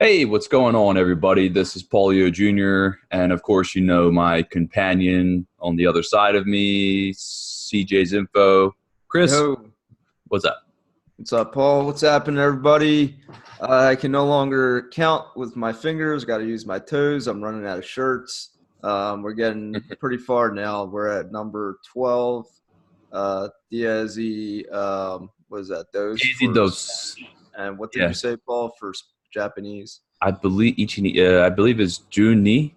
Hey, what's going on, everybody? This is Paulio Jr., and of course, you know my companion on the other side of me, CJ's Info. Chris, Yo, what's up? what's up, Paul? What's happening, everybody? I can no longer count with my fingers. Got to use my toes. I'm running out of shirts. We're getting pretty far now. We're at number 12. Diaz, what is that? Those Easy for dose. and what did you Yeah, say, Paul, for Japanese? I believe it's Juni. I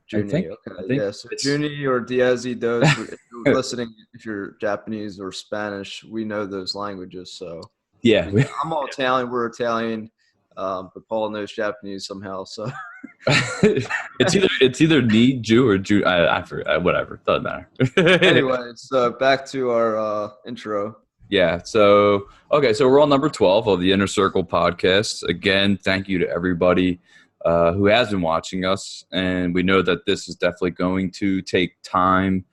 Junie. think. Okay, I think yeah. So it's. Junie or Diaz, those. If you're listening, if you're Japanese or Spanish, we know those languages. So. Yeah, I'm all Italian. We're Italian, but Paul knows Japanese somehow. So, it's either Ni Jew or Jew. I forget. Whatever, doesn't matter. anyways, back to our intro. Yeah. So, okay. So we're on number 12 of the Inner Circle podcast. Again, thank you to everybody who has been watching us. And we know that this is definitely going to take time.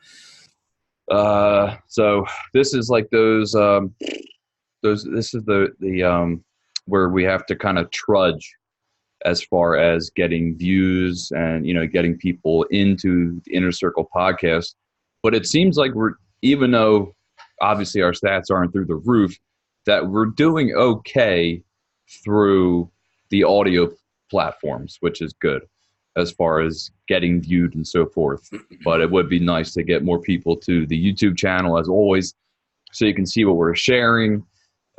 So this is like this is the where we have to kind of trudge as far as getting views and, getting people into the Inner Circle podcast. But it seems like even though obviously our stats aren't through the roof, that we're doing okay through the audio platforms, which is good as far as getting viewed and so forth. But it would be nice to get more people to the YouTube channel, as always, so you can see what we're sharing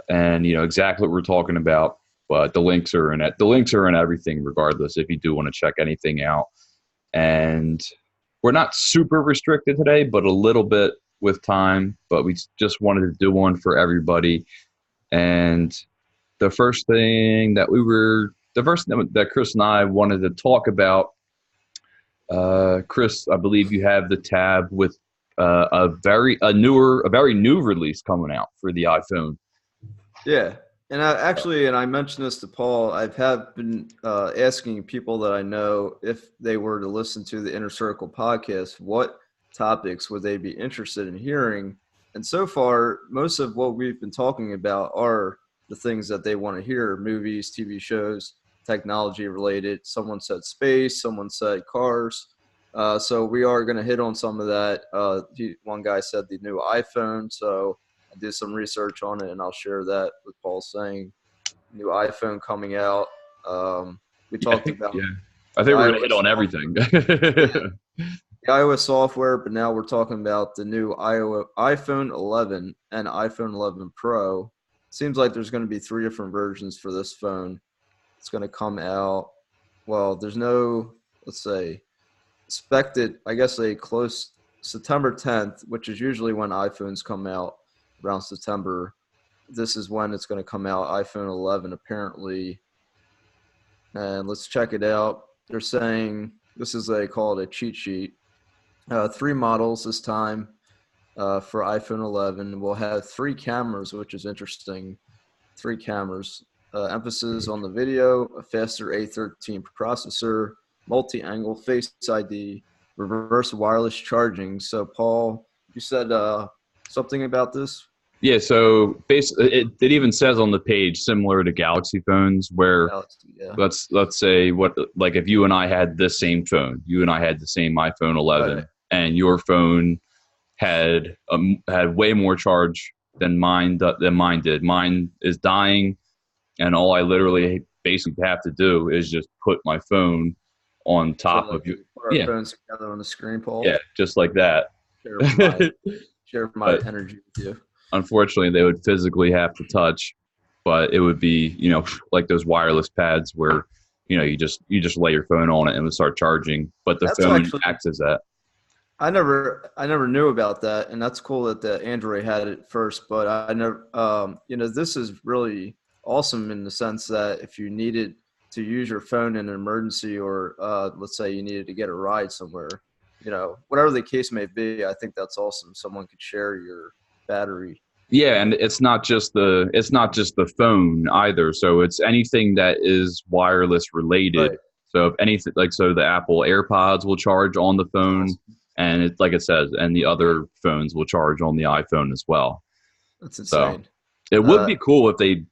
and exactly what we're talking about. But the links are in everything, regardless, if you do want to check anything out. And we're not super restricted today, but a little bit with time. But we just wanted to do one for everybody. And the first thing that Chris and I wanted to talk about, Chris, I believe you have the tab with a very new release coming out for the iPhone. Yeah, and I mentioned this to Paul. Been asking people that I know if they were to listen to the Inner Circle podcast, what topics would they be interested in hearing? And so far, most of what we've been talking about are the things that they want to hear: movies, TV shows, technology related. Someone said space, someone said cars. So we are going to hit on some of that. One guy said the new iPhone, so I did some research on it, and I'll share that with Paul saying new iPhone coming out. We talked about I the think we're gonna hit iOS on software. everything. The iOS software, but now we're talking about the new iPhone 11 and iPhone 11 Pro. Seems like there's going to be 3 different versions for this phone. It's going to come out. Well, there's no, let's say, expected, I guess, a close September 10th, which is usually when iPhones come out around September. This is when it's going to come out, iPhone 11 apparently. And let's check it out. They're saying they call it a cheat sheet. 3 models this time for iPhone 11. We'll have 3 cameras, which is interesting. 3 cameras. Emphasis on the video, a faster A13 processor, multi-angle Face ID, reverse wireless charging. So, Paul, you said something about this? Yeah, so basically, it even says on the page, similar to Galaxy phones, where Yeah. let's say if you and I had the same phone, you and I had the same iPhone 11, Right. and your phone had way more charge than mine did. Mine is dying, and all I literally basically have to do is just put my phone on So, top like, of you. put our Yeah, phones together on the screen, Paul. yeah, just like that. Share my But energy with you. unfortunately, they would physically have to touch, but it would be, like those wireless pads where, you just lay your phone on it and it would start charging, but the That's phone actually acts as that. I never knew about that, and that's cool that the Android had it first. But I never, this is really awesome in the sense that if you needed to use your phone in an emergency, or let's say you needed to get a ride somewhere, whatever the case may be, I think that's awesome. Someone could share your battery. Yeah, and it's not just the phone either. So it's anything that is wireless related. Right. So if anything, the Apple AirPods will charge on the That's phone, awesome. and it's like it says, and the other phones will charge on the iPhone as well. That's So insane. it would be cool if they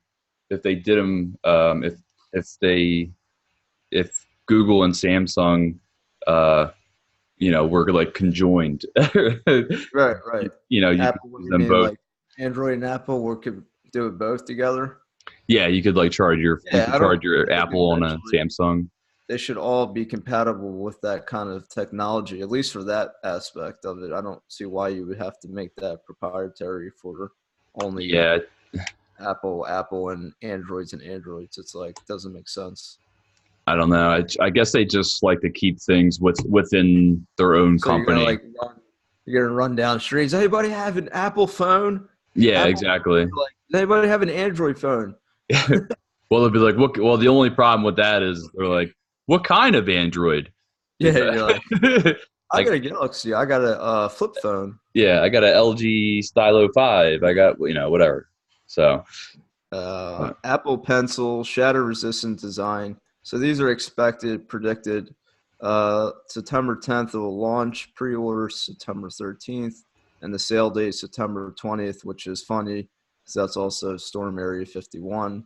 did them, if they if Google and Samsung, were like conjoined, Right, right. you could Apple, what use do you them mean, both. like Android and Apple, we could do it both together? Yeah, you could like you Yeah, could I don't. charge your I think Apple on a eventually Samsung. they should all be compatible with that kind of technology, at least for that aspect of it. I don't see why you would have to make that proprietary for only Yeah, Apple, and Androids. It's like doesn't make sense. I don't know. I guess they just like to keep things within their own So you're gonna company. like you're gonna run down streets. Anybody have an Apple phone? Yeah, Apple phone? exactly. Like, does anybody have an Android phone? Well, they'll be like, "What?" Well, the only problem with that is they're like, "What kind of Android?" Yeah, you're like, I like, got a Galaxy. I got a flip phone. yeah, I got a LG Stylo 5. I got whatever. So, but Apple Pencil, shatter resistant design. So these are predicted. September 10th it will launch. Pre-order September 13th, and the sale date September 20th, which is funny because that's also Storm Area 51.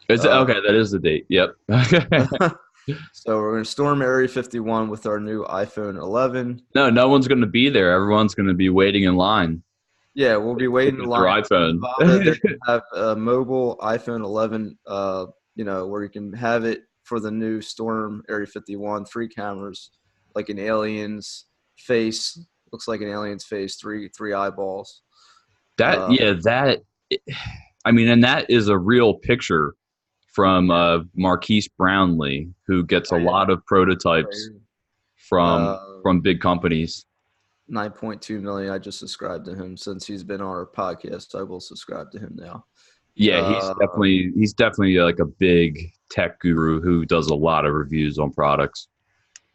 it's Uh, okay. That is the date. Yep. so we're going to storm Area 51 with our new iPhone 11. No, no one's going to be there. Everyone's going to be waiting in line Yeah, we'll be to waiting in get their line for iPhone. Nevada. They're going to have a mobile iPhone 11, where you can have it for the new Storm Area 51, 3 cameras, like an alien's face. Looks like an alien's face, three eyeballs. That Uh, yeah, that I mean, and that is a real picture from yeah. Marquise Brownlee, who gets a Oh, yeah. lot of Right prototypes here. from Uh, from big companies. 9.2 million. I just subscribed to him since he's been on our podcast. I will subscribe to him now. Yeah, Uh, he's definitely like a big tech guru who does a lot of reviews on products.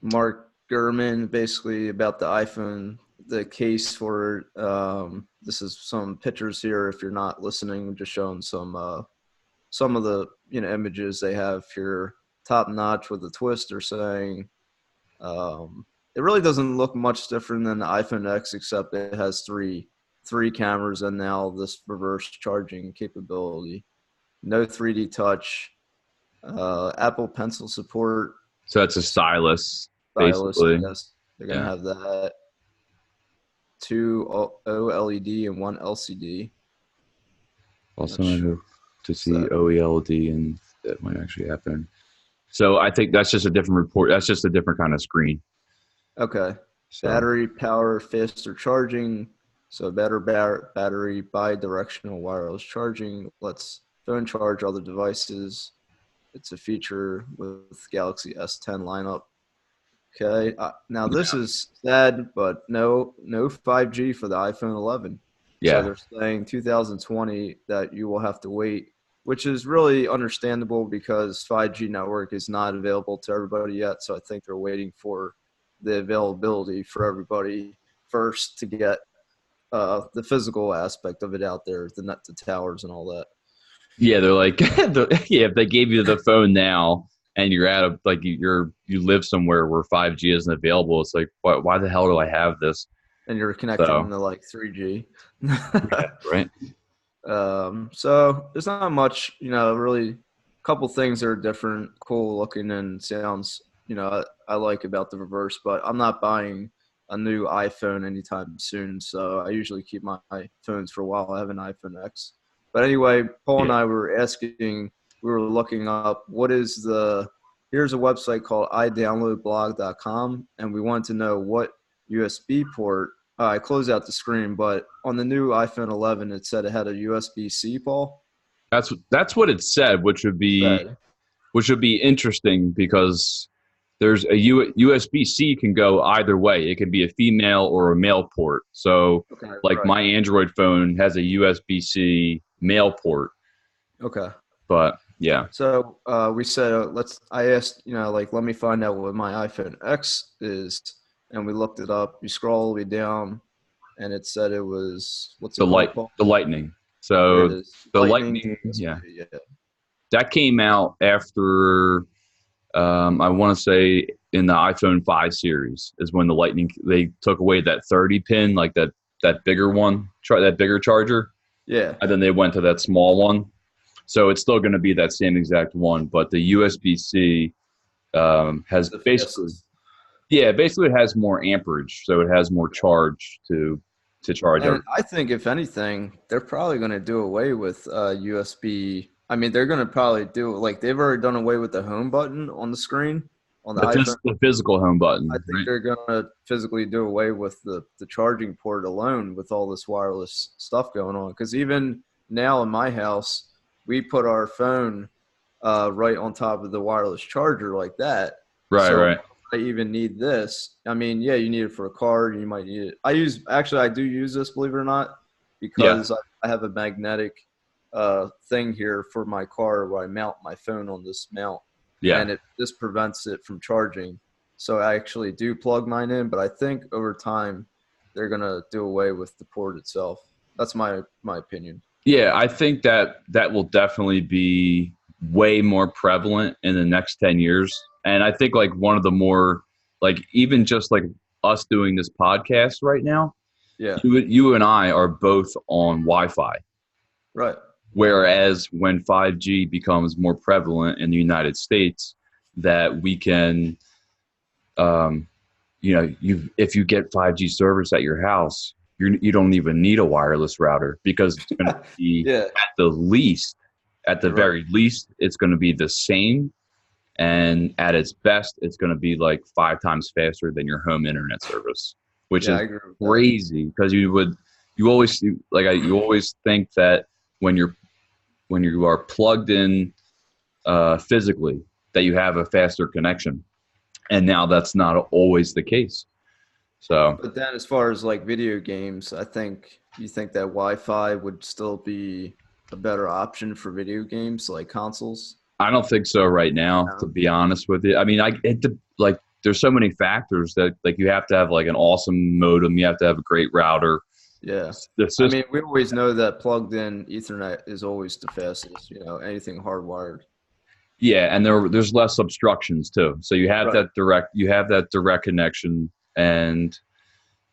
Mark Gurman, basically about the iPhone, the case for this is some pictures here. If you're not listening, just showing some of the images they have here, top notch with a twist. They're saying it really doesn't look much different than the iPhone X, except it has three cameras and now this reverse charging capability. No 3D touch. Apple Pencil support. So that's a stylus, Stylus, basically. yes, they're gonna Yeah. have that. Two OLED and one LCD. Also, Not I sure hope to what's see that. OELD, and that might actually happen. So I think that's just a different report. That's just a different kind of screen. Okay. So Battery power, faster charging. So better battery, bi-directional wireless charging. Let's phone charge other devices. It's a feature with Galaxy S10 lineup. Okay. Now this yeah, is sad, but no 5G for the iPhone 11. So yeah, they're saying 2020 that you will have to wait, which is really understandable because 5G network is not available to everybody yet. So I think they're waiting for the availability for everybody first to get the physical aspect of it out there, the net to towers and all that. yeah. They're like, yeah. If they gave you the phone now and you're at a like you live somewhere where 5G isn't available, it's like, why the hell do I have this? And you're connected So into like 3G. yeah, right. So there's not much, really a couple things that are different, cool looking and sounds, I like about the reverse, but I'm not buying a new iPhone anytime soon. So I usually keep my phones for a while. I have an iPhone X. But anyway, Paul and Yeah, I were we were looking up here's a website called idownloadblog.com, and we wanted to know what USB port. I closed out the screen, but on the new iPhone 11, it said it had a USB-C, Paul. that's what it said, Said. which would be interesting because there's USB-C can go either way. It can be a female or a male port. So Okay, like right. my Android phone has a USB-C male port, Okay. but yeah, So we said, I asked, like, let me find out what my iPhone X is. And we looked it up. You scroll all the way down, and it said it was, what's it called, Paul? the Lightning. There it So is. the Lightning Lightning, to yeah, USB. Yeah. that came out after I want to say in the iPhone 5 series is when the Lightning they took away that 30 pin, like that bigger one, that bigger charger, Yeah. and then they went to that small one. So it's still going to be that same exact one, but the USB C has The basically, fastest. yeah, basically it has more amperage, so it has more charge to charge And everything. I think if anything, they're probably going to do away with USB. I mean, they're going to probably do like they've already done away with the home button on the screen on the iPhone. The physical home I button, think right? they're going to physically do away with the charging port alone with all this wireless stuff going on. Because even now in my house, we put our phone right on top of the wireless charger like that. Right, So right. I even need this. I mean, yeah, you need it for a car. You might need it. I do use this, believe it or not, Yeah, because I have a magnetic thing here for my car where I mount my phone on this mount, yeah. and this prevents it from charging. So I actually do plug mine in, but I think over time they're gonna do away with the port itself. That's my opinion. Yeah, I think that that will definitely be way more prevalent in the next 10 years. And I think like one of the more like even just like us doing this podcast right now, Yeah, you and I are both on Wi-Fi. right. Whereas when 5G becomes more prevalent in the United States, that we can you know, you if you get 5G service at your house, you don't even need a wireless router because it's going to be Yeah, at the you're right. very least, it's going to be the same, and at its best, it's going to be like 5 times faster than your home internet service, which Yeah, is I agree with that. crazy because you always you always think that when you are plugged in physically that you have a faster connection, and now that's not always the case. So But then, as far as like video games, I think you think that Wi-Fi would still be a better option for video games like consoles. I don't think so right now, to No. be honest with you. I mean, like there's so many factors that like you have to have like an awesome modem, you have to have a great router. Yeah. The I system, mean, we always know that plugged in Ethernet is always the fastest, anything hardwired. yeah, and there's less obstructions too. So Right. you have that direct connection, and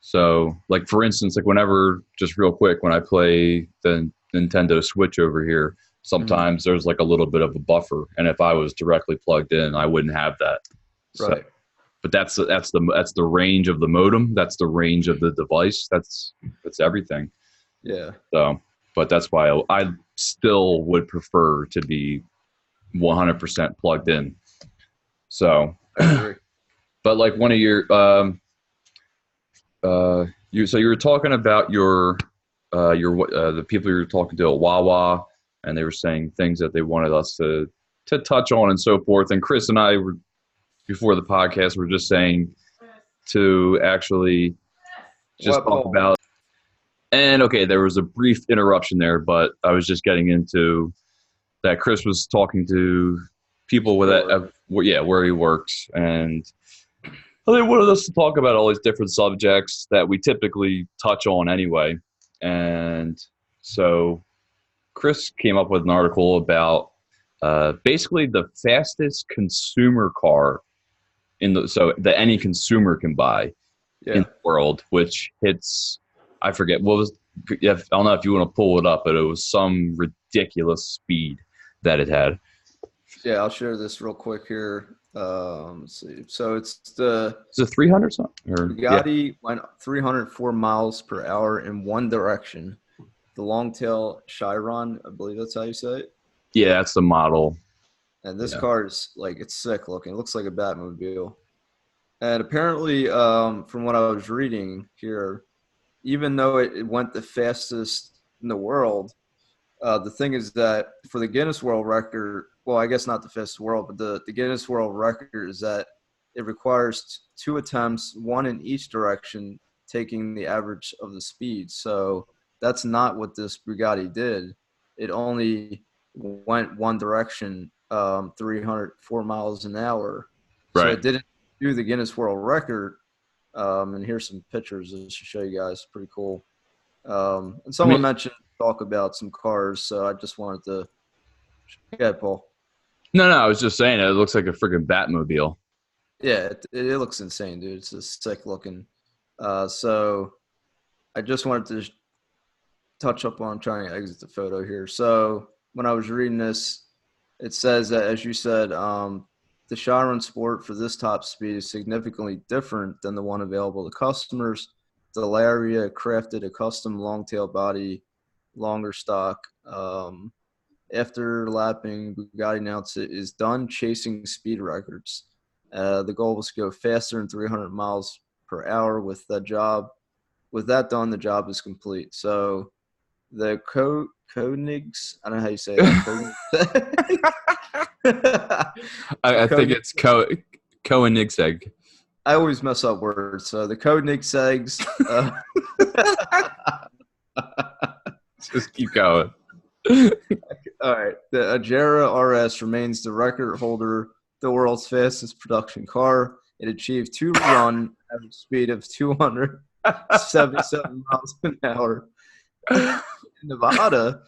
so like for instance, like whenever just real quick when I play the Nintendo Switch over here, Hmm. sometimes there's like a little bit of a buffer, and if I was directly plugged in, I wouldn't have that. So Right. but that's the range of the modem. That's the range of the device. That's everything. Yeah. So, but that's why I still would prefer to be 100% plugged in. So, I agree. but like one of your so you were talking about your the people you were talking to at Wawa, and they were saying things that they wanted us to touch on and so forth. And Chris and I were before the podcast were just saying to actually just What, talk Paul? about. And okay, there was a brief interruption there, but I was just getting into that Chris was talking to His people with coworker. yeah, where he works, and they wanted us to talk about all these different subjects that we typically touch on anyway. And so Chris came up with an article about basically the fastest consumer car that any consumer can buy in Yeah. the world, which hits, I forget what was, I don't know if you want to pull it up, but it was some ridiculous speed that it had. Yeah, I'll share this real quick here. Let's see. So it's the Is it 300 something? Or yeah, Bugatti went 304 miles per hour in one direction. The Longtail Chiron, I believe that's how you say it. yeah, that's the model. And this Yeah, car is like it's sick looking. It looks like a Batmobile. And apparently, from what I was reading here, even though it went the fastest in the world, the thing is that for the Guinness World Record, well, I guess not the fastest world, but the Guinness World Record is that it requires two attempts, one in each direction, taking the average of the speed. So that's not what this Bugatti did. It only went one direction, 304 miles an hour. So right. it didn't do the Guinness World Record. And here's some pictures just to show you guys. Pretty cool. And I mean, someone mentioned talk about some cars, so I just wanted to get Paul. no, no, I was just saying it looks like a freaking Batmobile. Yeah, it looks insane, dude. It's just sick looking. So I just wanted to touch up on trying to exit the photo here. So when I was reading this, it says that as you said, the Chiron Sport for this top speed is significantly different than the one available to customers. The Lariat crafted a custom long-tail body, longer stock. After lapping, Bugatti announced it is done chasing speed records. The goal was to go faster than 300 miles per hour. With that done, the job is complete. So the Koenigs, I don't know how you say that. I think it's Koenigsegg. I always mess up words. So the Koenigsegg's. Just keep going. All right. The Agera RS remains the record holder, the world's fastest production car. It achieved two-run average speed of 277 miles an hour. In Nevada,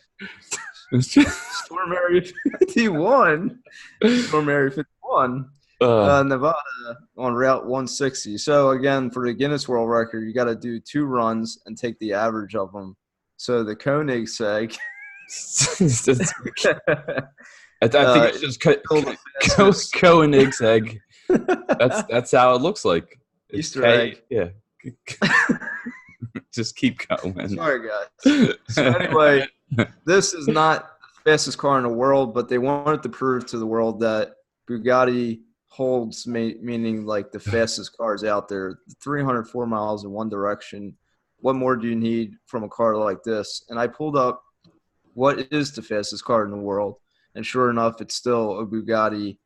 Storm Area 51, Nevada on Route 160. So, again, for the Guinness World Record, you got to do 2 runs and take the average of them. So, the Koenigsegg. I think it's just Koenigsegg. That's how it looks like. It's Easter egg. Yeah. Just keep going. Sorry, guys. So anyway, this is not the fastest car in the world, but they wanted to prove to the world that Bugatti holds, meaning like the fastest cars out there, 304 miles in one direction. What more do you need from a car like this? And I pulled up what is the fastest car in the world, and sure enough, it's still a Bugatti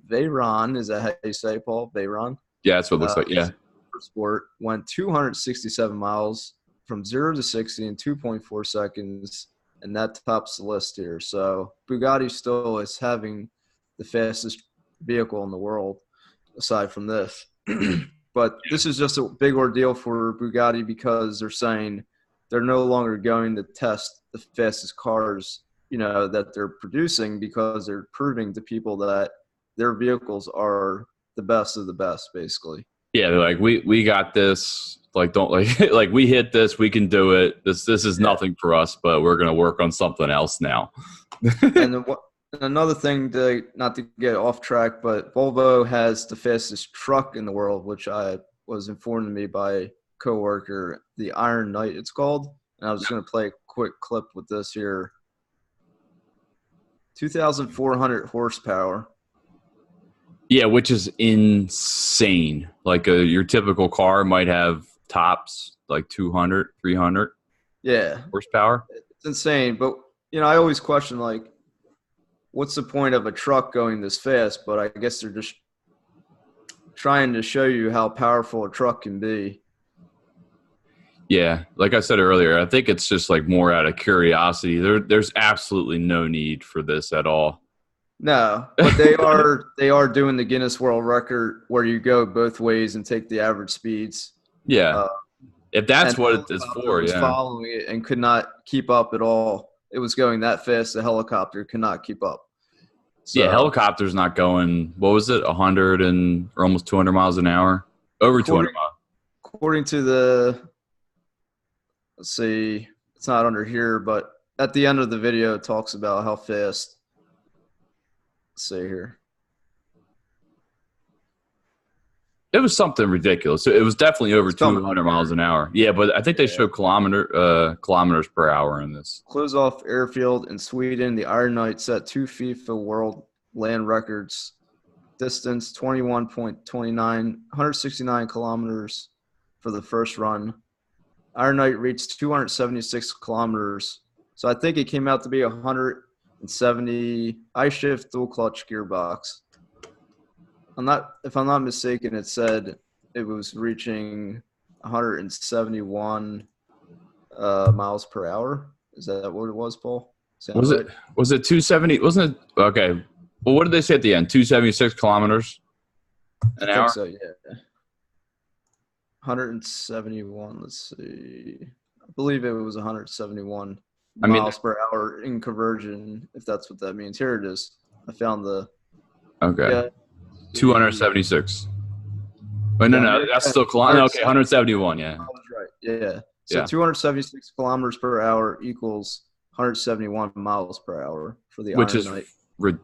Veyron. Is that how you say it, Paul? Veyron? Yeah, that's what it looks like, yeah. Sport went 267 miles from 0 to 60 in 2.4 seconds, and that tops the list here. So Bugatti still is having the fastest vehicle in the world aside from this. But this is just a big ordeal for Bugatti because they're saying they're no longer going to test the fastest cars, that they're producing, because they're proving to people that their vehicles are the best of the best, basically. Yeah, they're like, we got this. Like, don't like we hit this. We can do it. This is nothing for us, but we're gonna work on something else now. And another thing, not to get off track, but Volvo has the fastest truck in the world, which I was informed to me by a coworker. The Iron Knight, it's called. And I was going to play a quick clip with this here. 2,400 horsepower. Yeah, which is insane. Like your typical car might have tops like 200, 300 horsepower. It's insane. But, I always question, like, what's the point of a truck going this fast? But I guess they're just trying to show you how powerful a truck can be. Yeah, like I said earlier, I think it's just like more out of curiosity. There's absolutely no need for this at all. No, but they are doing the Guinness World Record where you go both ways and take the average speeds. Yeah, if that's what it is for, was following it and could not keep up at all. It was going that fast, the helicopter could not keep up. So, yeah, helicopter's not going. What was it? 100 or almost 200 miles an hour, over 200 miles. According to the, let's see, it's not under here, but at the end of the video, it talks about how fast. Let's see here. It was something ridiculous. It was definitely over 200 miles an hour. Yeah, but I think they show kilometers per hour in this. Close off airfield in Sweden, the Iron Knight set 2 FIFA world land records. Distance 21.29, 169 kilometers for the first run. Iron Knight reached 276 kilometers. So I think it came out to be 170 I-shift dual clutch gearbox. If I'm not mistaken, it said it was reaching 171 miles per hour. Is that what it was, Paul? Was it 270? Wasn't it? Okay. Well, what did they say at the end? 276 kilometers an hour? So, yeah. 171. Let's see. I believe it was 171 miles per hour in conversion, if that's what that means. Here it is. I found the. Okay. Yeah. 276. Wait, no, that's still kilometers. Okay, 171. Yeah. I was right. Yeah. So 276 kilometers per hour equals 171 miles per hour for the Iron Knight.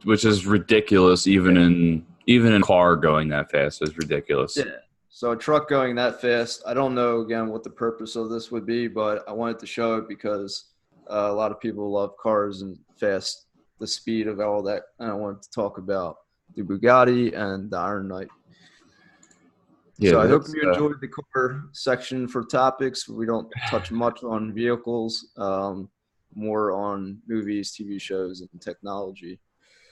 Which is ridiculous, even in Even a car going that fast is ridiculous. Yeah. So a truck going that fast, I don't know again what the purpose of this would be, but I wanted to show it because a lot of people love cars and fast, the speed of all that. And I wanted to talk about the Bugatti and the Iron Knight. Yeah, So I hope that's you enjoyed the car section for topics. We don't touch much on vehicles, more on movies, TV shows, and technology.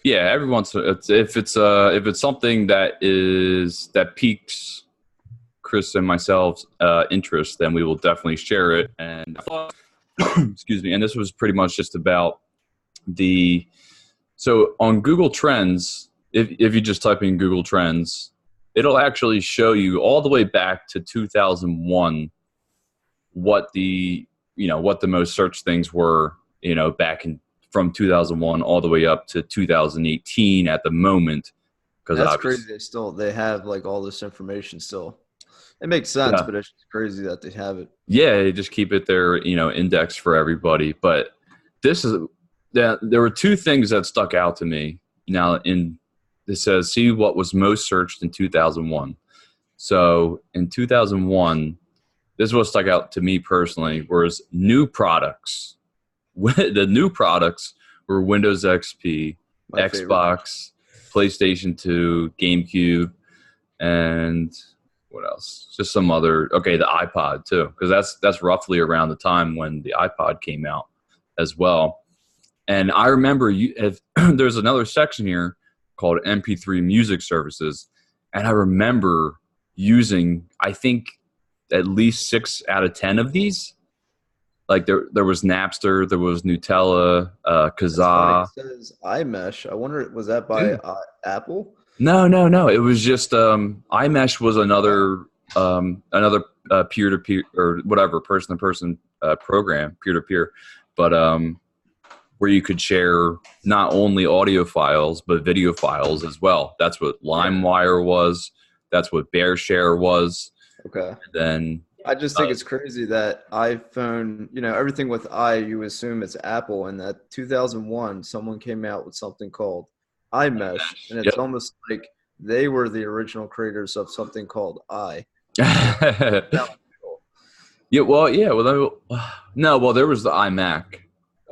yeah. Every once if it's something that piques Chris and myself's interest, then we will definitely share it. And excuse me. And this was pretty much just about so on Google Trends. If you just type in Google Trends, it'll actually show you all the way back to 2001 what the most searched things were, back in from 2001 all the way up to 2018 at the moment. Because That's crazy. They have like all this information still. It makes sense, yeah, but it's just crazy that they have it. yeah, they just keep it there, index for everybody. But this is there were two things that stuck out to me. Now it says see what was most searched in 2001. So in 2001, this is what stuck out to me personally, was new products. The new products were Windows XP, My favorite. Xbox, PlayStation 2, GameCube, and what else? Just some other. Okay, the iPod too, because that's roughly around the time when the iPod came out as well. And I remember there's another section here called MP3 music services, and I remember using, I think, at least 6 out of 10 of these. Like there was Napster, there was Nutella, Kazaa. It says iMesh. I wonder, was that by Apple? No. It was just iMesh was another peer-to-peer or whatever person-to-person program, peer-to-peer, but where you could share not only audio files but video files as well. That's what LimeWire was. That's what BearShare was. Okay. And then I just think it's crazy that iPhone, everything with you assume it's Apple, and that 2001, someone came out with something called iMesh, and it's almost like they were the original creators of something called yeah, well, there was the iMac.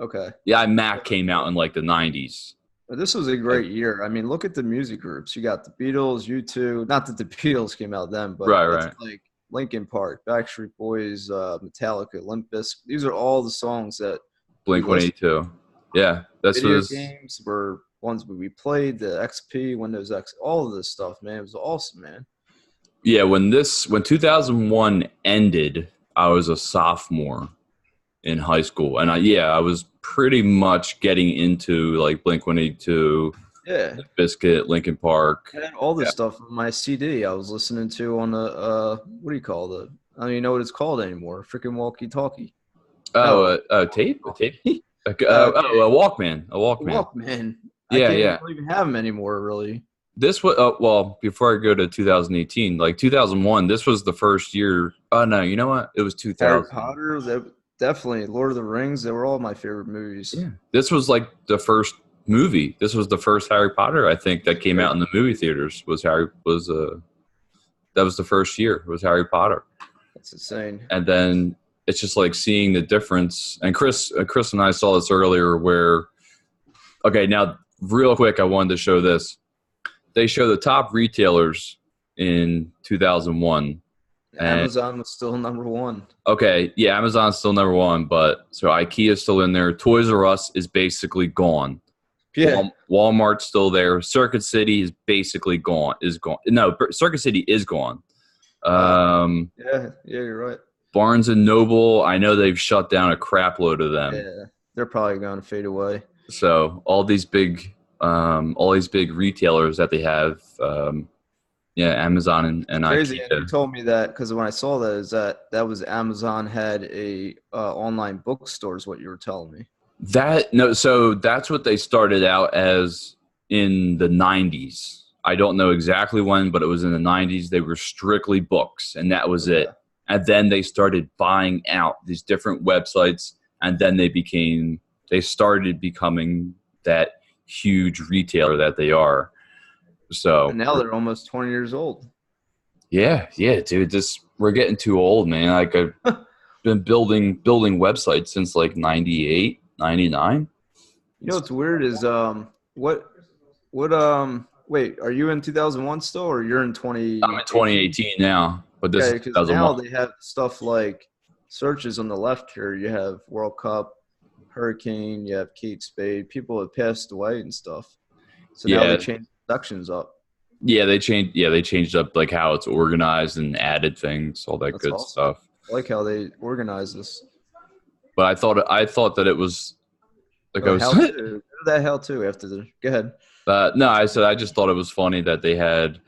Okay. Yeah, iMac came out in like the 90s. This was a great year. I mean, look at the music groups. You got the Beatles, U2. Not that the Beatles came out then, but right. Like Linkin Park, Backstreet Boys, Metallica, Limp Bizkit. These are all the songs that Blink-182. Yeah, video games were ones we played. The XP, Windows X, all of this stuff, man. It was awesome, man. Yeah, when 2001 ended, I was a sophomore in high school, and I was pretty much getting into like Blink-182, Biscuit, Linkin Park. I had all this stuff on my CD. I was listening to on a what do you call it? I don't even know what it's called anymore. Freaking walkie-talkie. Tape, a tape. A Walkman. A Walkman. Yeah, I don't even have them anymore, really. This was before I go to 2018, like 2001. This was the first year. Oh no, you know what? It was 2000. Harry Potter. Definitely Lord of the Rings. They were all my favorite movies. Yeah, this was like the first movie. This was the first Harry Potter, I think, that came out in the movie theaters. That was the first year. Was Harry Potter. That's insane. And then it's just like seeing the difference. And Chris and I saw this earlier. Now real quick, I wanted to show this. They show the top retailers in 2001. Amazon was still number one. Okay, yeah, Amazon's still number one, but so IKEA's still in there. Toys R Us is basically gone. Yeah. Walmart's still there. Circuit City is basically gone. No, Circuit City is gone. Yeah, you're right. Barnes and Noble, I know they've shut down a crap load of them. Yeah, they're probably going to fade away. So all these big retailers that they have, Amazon and crazy. IKEA. And you told me that because when I saw that was Amazon had a online bookstore is what you were telling me. So that's what they started out as in the 90s. I don't know exactly when, but it was in the 90s. They were strictly books, and that was it. And then they started buying out these different websites, and then they started becoming that huge retailer that they are. So And now they're almost 20 years old. yeah, yeah, dude, we're getting too old, man. Like I've been building websites since like 98, 99. You know what's weird is what wait, are you in 2001 still, or you're in I'm in 2018? 2018 now, but this Okay, is because now 2001. they have stuff like searches on the left here. You have World Cup, Hurricane, you have Kate Spade. People have passed away and stuff. So now they Yeah, change sections up. they changed up like how it's organized and added things, all that That's good awesome. stuff. I like how they organize this. But I thought that it was like I Oh, was how to? Go to that how to after the. Go ahead. no, I said I just thought it was funny that they had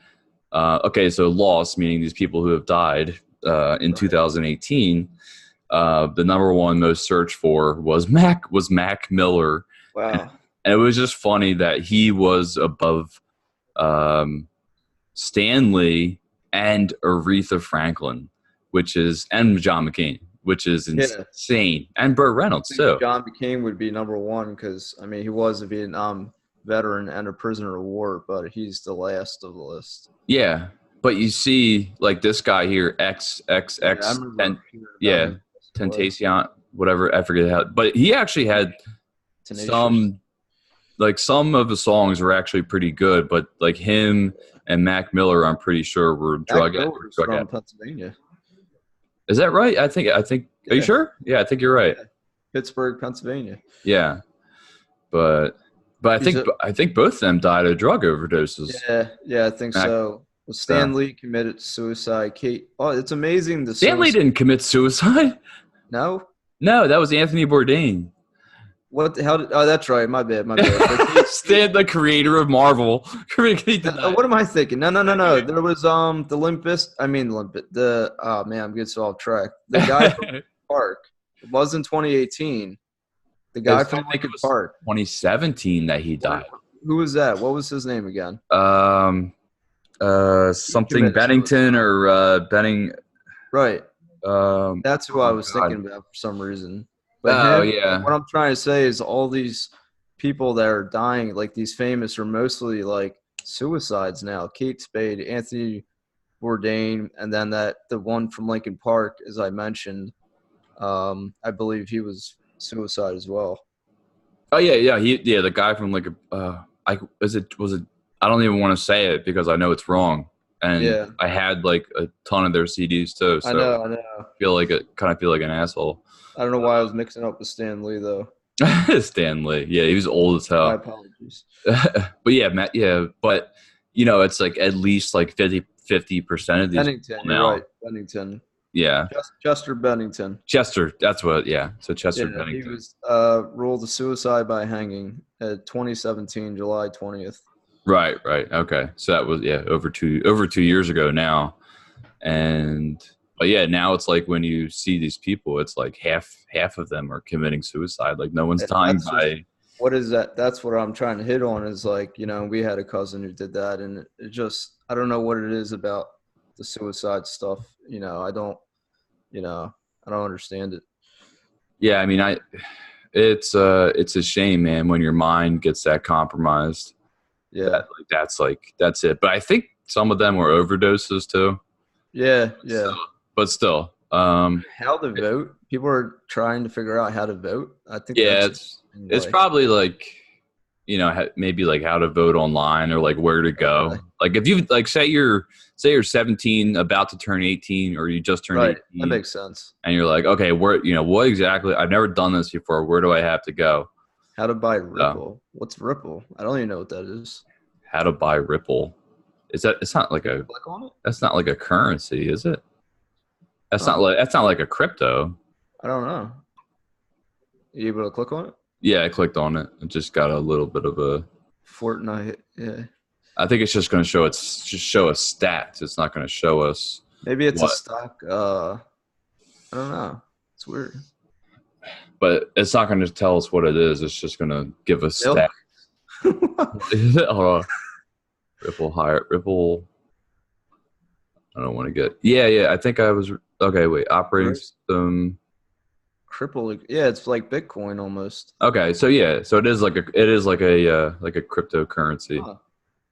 okay, so lost, meaning these people who have died in Right. 2018. The number one most searched for was Mac Miller, Wow. and it was just funny that he was above um, Stanley and Aretha Franklin, and John McCain, which is Yeah. insane, and Burt I Reynolds think too. John McCain would be number one because I mean he was a Vietnam veteran and a prisoner of war, but he's the last of the list. Yeah, but you see, like this guy here, X X Yeah, I X, remember hearing about yeah, him. Tentacion, whatever. I forget how, but he actually had Tenacious. some of the songs were actually pretty good, but like him and Mac Miller, I'm pretty sure were Mac drug Miller's drug from addicts. Pennsylvania. Is that right? I think. Are you Yeah, sure? Yeah, I think you're right. yeah. Pittsburgh, Pennsylvania. Yeah, but but I He's think a I think both of them died of drug overdoses. yeah, I think Mac, so. Well, Stan Lee committed suicide. Kate, oh, it's amazing the Stanley suicide. didn't commit suicide. No, No, that was Anthony Bourdain. what? How did? Oh, that's right. My bad. My bad. But Kate, Stan, the creator of Marvel. He did not. what am I thinking? No, no, no, no. There was the I mean the oh man, I'm getting so off track. The guy from Park. It was in 2018. The guy I from think it Lincoln was Park. 2017 that he What, died. who was that? What was his name again? Um, He something committed suicide. Bennington or Benning. Right. That's who I Oh was God. thinking about for some reason. But Oh him, yeah. what I'm trying to say is all these people that are dying, like these famous, are mostly like suicides now. Kate Spade, Anthony Bourdain, and then the one from Lincoln Park, as I mentioned, I believe he was suicide as well. Oh yeah. The guy from like I was it I don't even want to say it because I know it's wrong, and Yeah, I had like a ton of their CDs too, I so know, I know. kind of feel like an asshole. I don't know why I was mixing up with Stan Lee though. Stan Lee, yeah, he was old as My hell. apologies. But yeah, Matt, yeah, but it's like at least like 50% of these people Bennington, you're now. right. Bennington. Yeah, Chester Bennington. Chester. That's what. Yeah, so Chester Yeah, he Bennington. was ruled a suicide by hanging at 2017, July 20th. Right. Right. Okay. So that was over 2 years ago now, and but yeah, now it's like when you see these people, it's like half of them are committing suicide. Like no one's And dying that's just by. what is that? That's what I'm trying to hit on is like, we had a cousin who did that, and it just, I don't know what it is about the suicide stuff. I don't understand it. Yeah, I mean, it's a shame, man, when your mind gets that compromised. Yeah. That's it. But I think some of them were overdoses too. Yeah. Still, Yeah. but still, How to vote? People are trying to figure out how to vote. I think yeah, that's it's like, probably like maybe like how to vote online or like where to go. okay. Like if you like say you're 17, about to turn 18, or you just turned Right. That 18, makes sense. and you're like, okay, where what exactly? I've never done this before. Where do I have to go? How to buy So, Ripple? What's Ripple? I don't even know what that is. how to buy Ripple? Is that? It's not like a. Click on it. That's not like a currency, is it? Huh? That's not like a crypto. I don't know. You able to click on it? Yeah, I clicked on it. It just got a little bit of a. Fortnite. Yeah. I think it's just going to show us stats. It's not going to show us Maybe it's a what, stock. I don't know. It's weird. but it's not going to tell us what it is. It's just going to give us Milk. stats. Hold on. Ripple higher. Ripple. I don't want to get. Yeah. I think I was okay. Wait, operating system. Cripple. Yeah, it's like Bitcoin almost. Okay, so yeah, so it is like a cryptocurrency. Huh.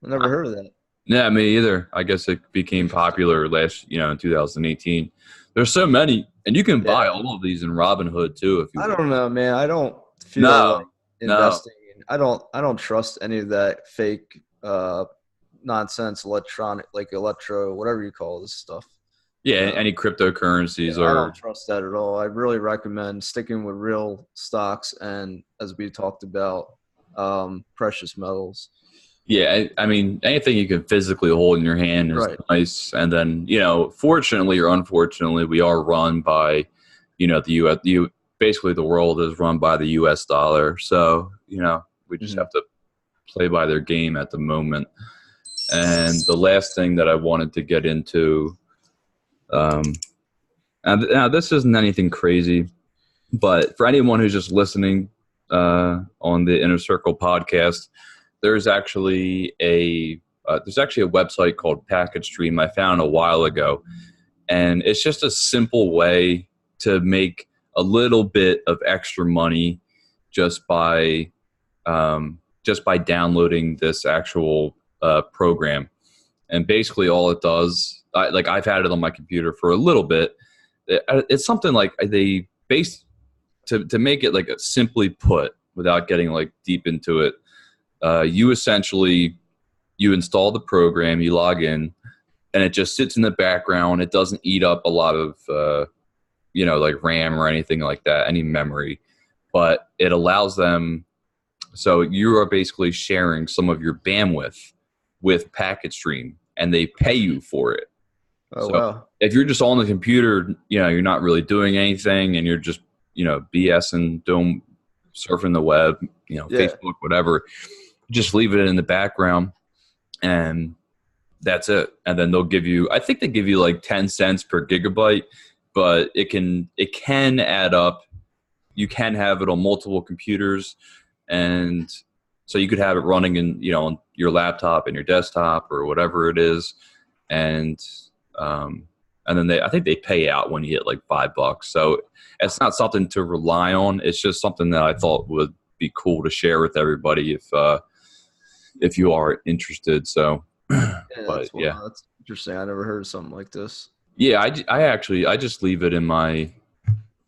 I never heard of that. Yeah, me either. I guess it became popular in 2018. There's so many, and you can buy Yeah. all of these in Robinhood too if you I want. don't know, man. I don't feel like No, no. investing in, I don't trust any of that fake nonsense electronic like electro whatever you call this stuff. Yeah, Uh, any cryptocurrencies yeah, I don't or trust that at all. I really recommend sticking with real stocks and as we talked about precious metals. yeah, I mean anything you can physically hold in your hand is Right. nice. And then, fortunately or unfortunately, we are run by, the US. Basically, the world is run by the U.S. dollar. So, we just Hmm. have to play by their game at the moment. And the last thing that I wanted to get into, um, and now this isn't anything crazy, but for anyone who's just listening on the Inner Circle podcast, there's actually a website called Package Stream I found a while ago, and it's just a simple way to make a little bit of extra money just by downloading this actual program. And basically, all it does, I've had it on my computer for a little bit. It's something like they base to make it like a simply put without getting like deep into it. You essentially you install the program, you log in, and it just sits in the background. It doesn't eat up a lot of like RAM or anything like that, any memory, but it allows them. So you are basically sharing some of your bandwidth with Packet Stream, and they pay you for it. Oh So wow. if you're just on the computer, you're not really doing anything, and you're just BSing, doing surfing the web, Yeah. Facebook, whatever. Just leave it in the background, and that's it. And then they'll give you, I think they give you like 10 cents per gigabyte, but it can add up. You can have it on multiple computers, and so you could have it running in on your laptop and your desktop or whatever it is, and um, and then I think they pay out when you hit like $5. So it's not something to rely on. It's just something that I thought would be cool to share with everybody if you are interested. So, Yeah, but yeah, that's interesting. I never heard of something like this. yeah. I just leave it in my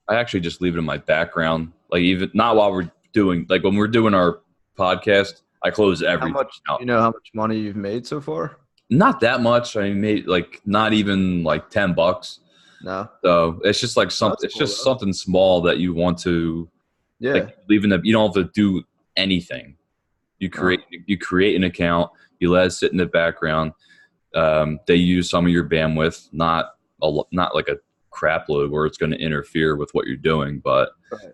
I actually just leave it in my background. Like even not while we're doing like when we're doing our podcast, I close How everything much out. you know how much money you've made so far? Not that much. I made like not even like $10. No. So it's just like Oh, something. that's It's cool just though. something small that you want to like Yeah. leaving the. You don't have to do anything. Oh, You create an account. You let it sit in the background. They use some of your bandwidth, not like a crap load where it's going to interfere with what you're doing, but right.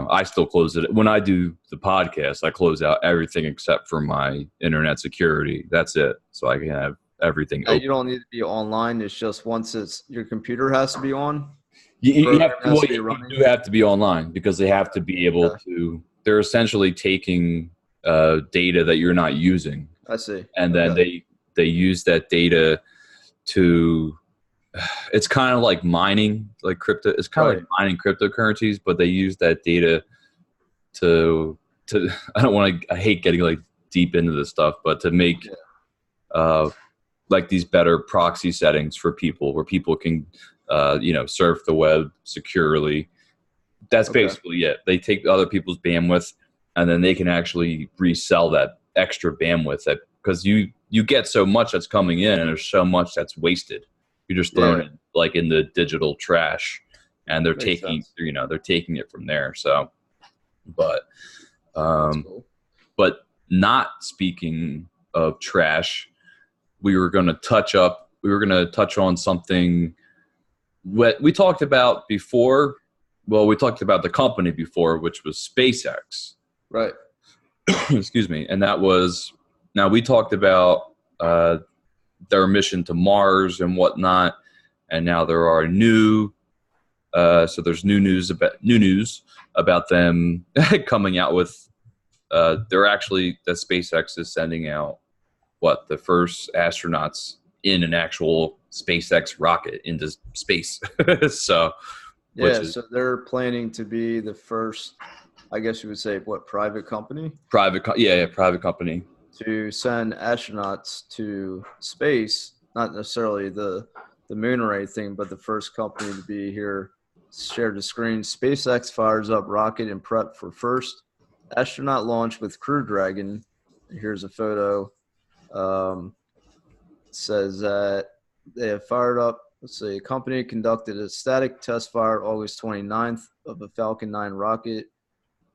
I still close it when I do the podcast. I close out everything except for my internet security. That's it. So I can have everything You open. don't need to be online. It's just once it's your computer has to be on, the You have program to, has well, to be you running. do have to be online because they have to be able Okay. to. They're essentially taking data that you're not using, I see. and then Okay. they use that data to. It's kind of like mining, like crypto. It's kind of like Right. mining cryptocurrencies, but they use that data to I don't want to I hate getting like deep into this stuff, but to make Yeah. uh like these better proxy settings for people where people can surf the web securely. That's Okay. basically it. They take other people's bandwidth and then they can actually resell that extra bandwidth that because you get so much that's coming in and there's so much that's wasted. You're just throwing Yeah. it like in the digital trash and Makes sense. they're taking it from there. So but That's um, cool. but not speaking of trash, we were going to touch on something what we talked about before. Well, we talked about the company before, which was SpaceX. Right. Excuse me. And that was, now we talked about their mission to Mars and whatnot. And now there are so there's new news about them coming out with they're actually that SpaceX is sending out the first astronauts in an actual SpaceX rocket into space. So, which Yeah. is So they're planning to be the first, I guess you would say, what private company? yeah, private company to send astronauts to space, not necessarily the moon or anything, but the first company to be here. Shared the screen. SpaceX fires up rocket and prep for first astronaut launch with Crew Dragon. Here's a photo. Says that they have fired up. Let's see. A company conducted a static test fire August 29th of a Falcon 9 rocket.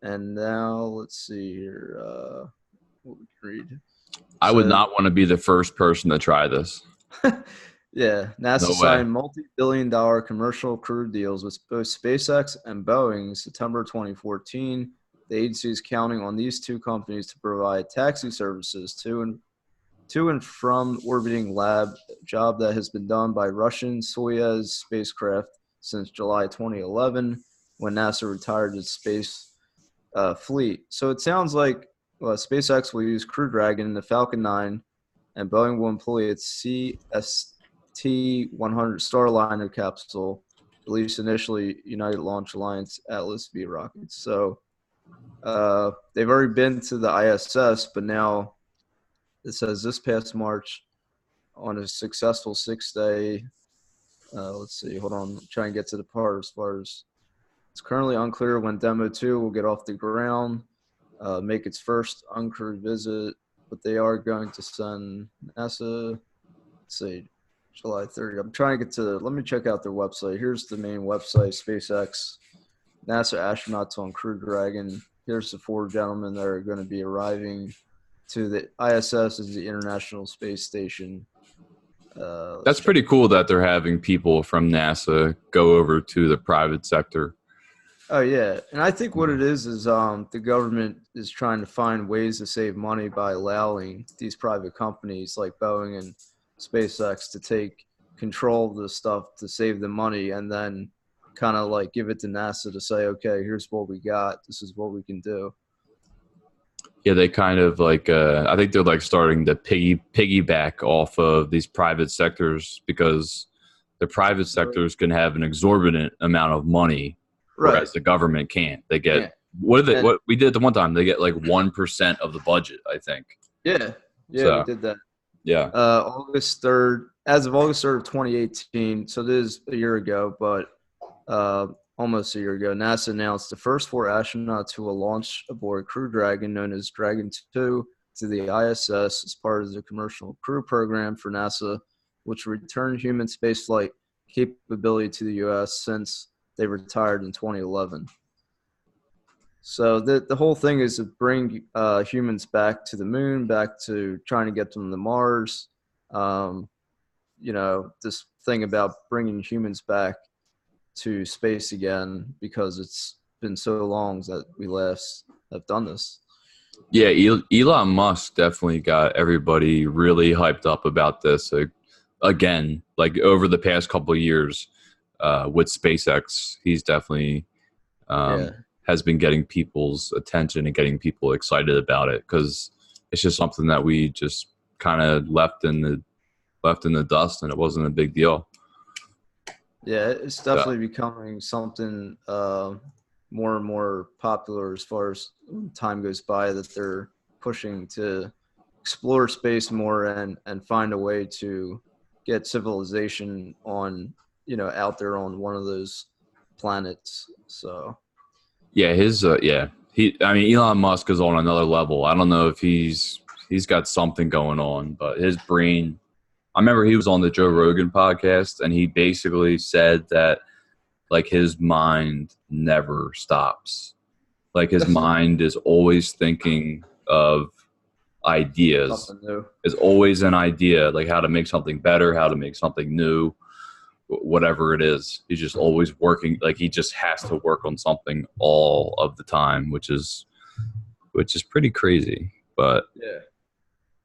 And now let's see here. What we can read. I would So, not want to be the first person to try this. yeah, NASA No way. signed multi-billion-dollar commercial crew deals with both SpaceX and Boeing in September 2014. The agency is counting on these two companies to provide taxi services to and from orbiting lab, a job that has been done by Russian Soyuz spacecraft since July 2011, when NASA retired its space fleet. So it sounds like SpaceX will use Crew Dragon in the Falcon 9, and Boeing will employ its CST-100 Starliner capsule, released initially United Launch Alliance Atlas V rockets. So they've already been to the ISS, but now it says this past March on a successful 6-day. Let's see, hold on, try and get to the part as far as it's currently unclear when Demo 2 will get off the ground, make its first uncrewed visit, but they are going to send NASA, let's see, July 30th. I'm trying to get to, let me check out their website. Here's the main website, SpaceX, NASA astronauts on Crew Dragon. Here's the 4 gentlemen that are going to be arriving to the ISS, is the International Space Station. That's pretty cool that they're having people from NASA go over to the private sector. Oh yeah, and I think what it is the government is trying to find ways to save money by allowing these private companies like Boeing and SpaceX to take control of the stuff to save the money, and then kind of like give it to NASA to say, okay, here's what we got. This is what we can do. Yeah, they kind of like I think they're like starting to piggyback off of these private sectors, because the private sectors can have an exorbitant amount of money, Right. whereas the government can't. They get Yeah. what are they? What we did at the one time? They get like 1% of the budget, I think. Yeah. Yeah, we So did that. yeah, August 3rd, as of August 3rd of 2018, so this is a year ago, but almost a year ago, NASA announced the first 4 astronauts who will launch aboard Crew Dragon, known as Dragon 2, to the ISS as part of the commercial crew program for NASA, which returned human spaceflight capability to the U.S. since they retired in 2011. So the whole thing is to bring humans back to the moon, back to trying to get them to Mars. This thing about bringing humans back to space again, because it's been so long that we last have done this. yeah. Elon Musk definitely got everybody really hyped up about this again. Like over the past couple of years, with SpaceX, he's definitely Yeah. has been getting people's attention and getting people excited about it, because it's just something that we just kind of left in the dust, and it wasn't a big deal. Yeah, it's definitely becoming something more and more popular as far as time goes by, that they're pushing to explore space more and find a way to get civilization on, out there on one of those planets. So Yeah, I mean, Elon Musk is on another level. I don't know if he's got something going on, but his brain. I remember he was on the Joe Rogan podcast, and he basically said that like his mind never stops. Like his mind is always thinking of ideas. something new. Is always an idea, like how to make something better, how to make something new, whatever it is. He's just always working. Like he just has to work on something all of the time, which is pretty crazy. But Yeah.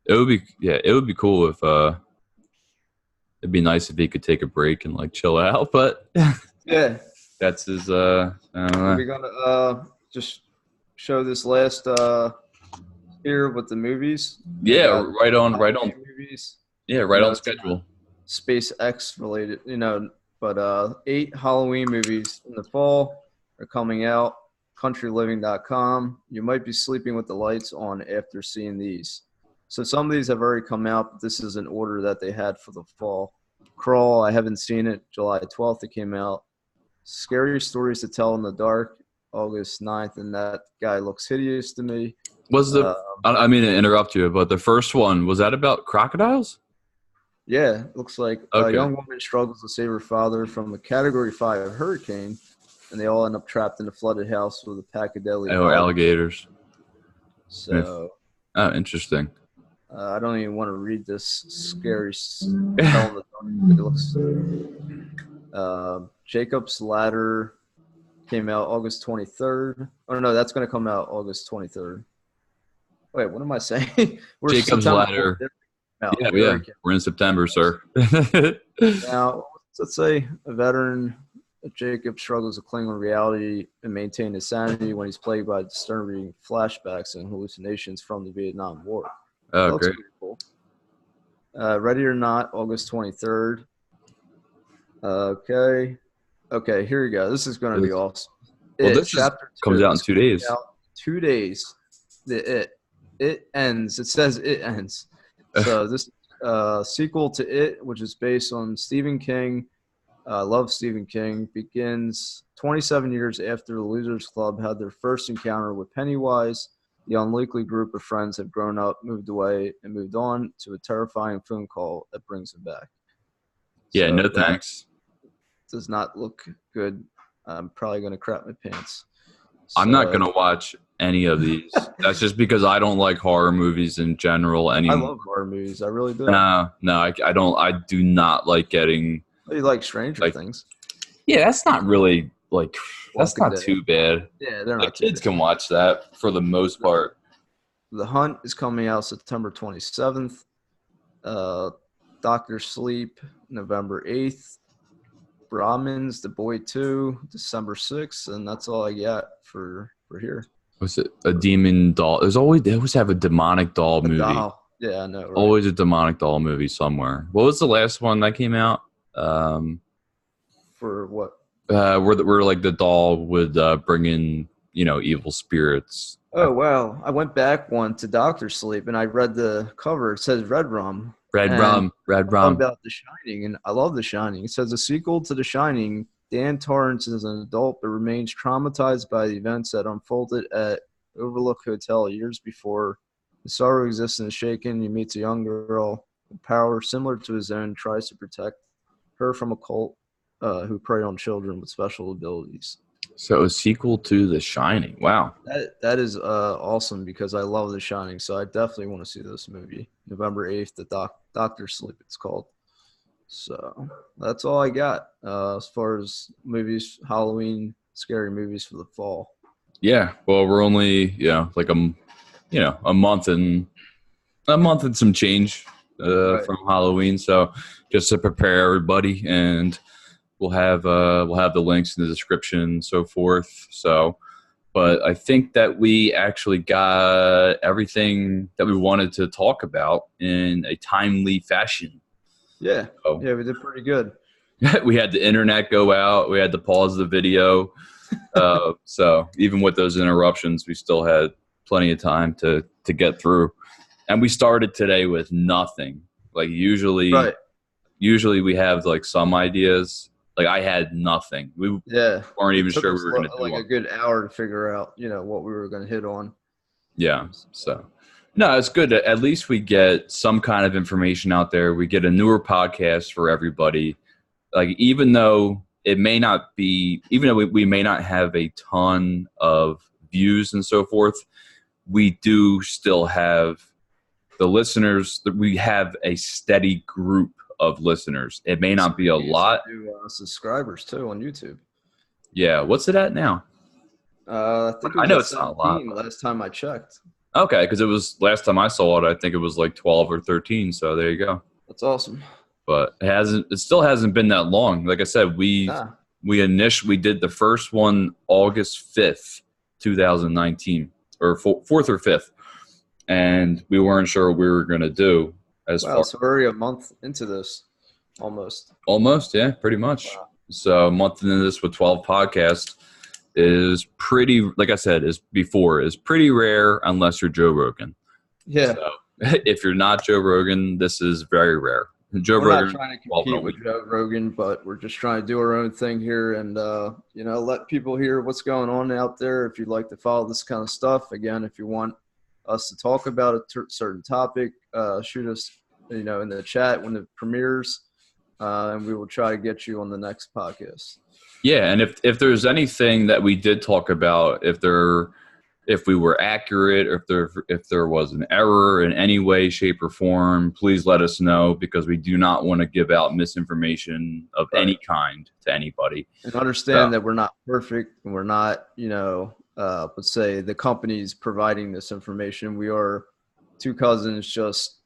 it would be cool if it'd be nice if he could take a break and like chill out. But Yeah. that's his I don't Are know. we gonna just show this last here with the movies? We Yeah, got right on. movies. Yeah, I right know on it's schedule. SpaceX related, but 8 Halloween movies in the fall are coming out. CountryLiving.com. You might be sleeping with the lights on after seeing these. So some of these have already come out, but this is an order that they had for the fall. Crawl, I haven't seen it. July 12th it came out. Scary Stories to Tell in the Dark, August 9th, and that guy looks hideous to me. Was I mean to interrupt you, but the first one, was that about crocodiles? Yeah, it looks like a Okay. young woman struggles to save her father from a Category 5 hurricane, and they all end up trapped in a flooded house with a pack of deadly Oh, alligators. Yeah. So Oh, interesting. I don't even want to read this scary tell in the dark. It looks. Jacob's Ladder came out August 23rd. Oh no, that's going to come out August 23rd. Wait, what am I saying? We're Jacob's September Ladder. 4th. Yeah. We're in September, sir. Now, let's say a veteran, Jacob, struggles to cling on reality and maintain his sanity when he's plagued by disturbing flashbacks and hallucinations from the Vietnam War. Oh, That's great. pretty cool. Ready or Not, August 23rd. Okay, here we go. This is going to be awesome. Well, this comes out in 2 days. 2 days. It ends. It says it ends. So this sequel to It, which is based on Stephen King. I love Stephen King. Begins 27 years after the Losers Club had their first encounter with Pennywise. The unlikely group of friends have grown up, moved away, and moved on to a terrifying phone call that brings them back. Yeah, so no thanks. Does not look good. I'm probably going to crap my pants. I'm not going to watch any of these. That's just because I don't like horror movies in general anymore. I love horror movies. I really do. No, I don't. I do not like getting. You like Stranger Things? Yeah, that's not really like. That's not too bad. Yeah, they're not. Kids can watch that for the most part. The Hunt is coming out September 27th. Doctor Sleep, November 8th. Brahmins, The Boy 2, December 6th, and that's all I got for here. Was it a demon doll? They always have a demonic doll movie. Doll. Yeah, I know. Right? Always a demonic doll movie somewhere. What was the last one that came out? For what? Where like the doll would bring in evil spirits. Oh wow! I went back one to Doctor Sleep, and I read the cover. It says Red Rum. Red Rum. About The Shining, and I love The Shining. It says a sequel to The Shining. Dan Torrance is an adult but remains traumatized by the events that unfolded at Overlook Hotel years before. His sorrow existence is shaken. He meets a young girl with power similar to his own, tries to protect her from a cult who prey on children with special abilities. So a sequel to The Shining. Wow. That is awesome because I love The Shining, so I definitely want to see this movie. November 8th, the Doctor Sleep it's called. So that's all I got as far as movies, Halloween, scary movies for the fall. Yeah, well, we're only like a month and some change from Halloween, so just to prepare everybody, and we'll have the links in the description and so forth. So, but I think that we actually got everything that we wanted to talk about in a timely fashion. Yeah, we did pretty good. We had the internet go out. We had to pause the video. So even with those interruptions, we still had plenty of time to get through. And we started today with nothing. Like usually we have like some ideas. Like I had nothing. We weren't even sure we were going to do like a good hour to figure out, what we were going to hit on. Yeah. So no, it's good. At least we get some kind of information out there. We get a newer podcast for everybody. Like even though we may not have a ton of views and so forth, we do still have the listeners. We have a steady group of listeners. It may not be a lot. Subscribers too on YouTube. Yeah, what's it at now? I think I know it's not a lot. Last time I checked. Okay, because it was last time I saw it. I think it was like 12 or 13. So there you go. That's awesome. But it still hasn't been that long. Like I said, we did the first one August 5th, 2019, or 4th or 5th, and we weren't sure what we were going to do. So we're already a month into this, almost. Almost, yeah, pretty much. Wow. So a month into this with 12 podcasts is pretty, like I said, is pretty rare unless you're Joe Rogan. Yeah. if you're not Joe Rogan, this is very rare. Joe We're not Rogan, trying to 12 in a compete with week. Joe Rogan, but we're just trying to do our own thing here and, let people hear what's going on out there. If you'd like to follow this kind of stuff, again, if you want us to talk about a certain topic, shoot us, in the chat when it premieres, and we will try to get you on the next podcast. Yeah, and if there's anything that we did talk about, if we were accurate, or if there was an error in any way, shape, or form, please let us know, because we do not want to give out misinformation of any kind to anybody. And understand that we're not perfect, and we're not, let's say the company's providing this information. We are two cousins just,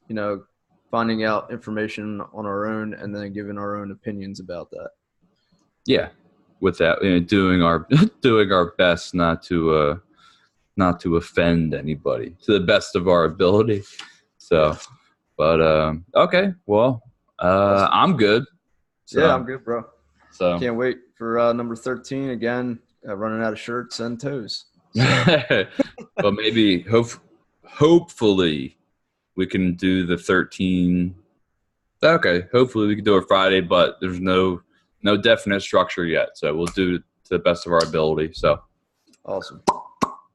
finding out information on our own and then giving our own opinions about that. Yeah, with that, doing our doing our best not to offend anybody to the best of our ability. So, but okay, well, Awesome. I'm good. So, yeah, I'm good, bro. So can't wait for number 13 again. Running out of shirts and toes. So. But maybe hopefully we can do the 13. Okay, hopefully we can do it Friday, but there's no definite structure yet. So we'll do it to the best of our ability. So awesome.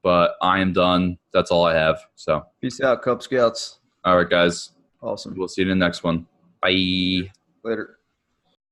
But I am done. That's all I have. So peace out, Cub Scouts. All right, guys. Awesome. We'll see you in the next one. Bye. Later.